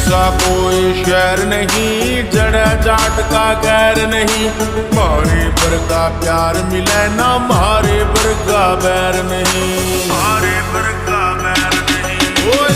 ऐसा कोई शहर नहीं जड़ जाट का गैर नहीं। मारे पर का प्यार मिले ना मारे पर का बैर नहीं, मारे पर का बैर नहीं।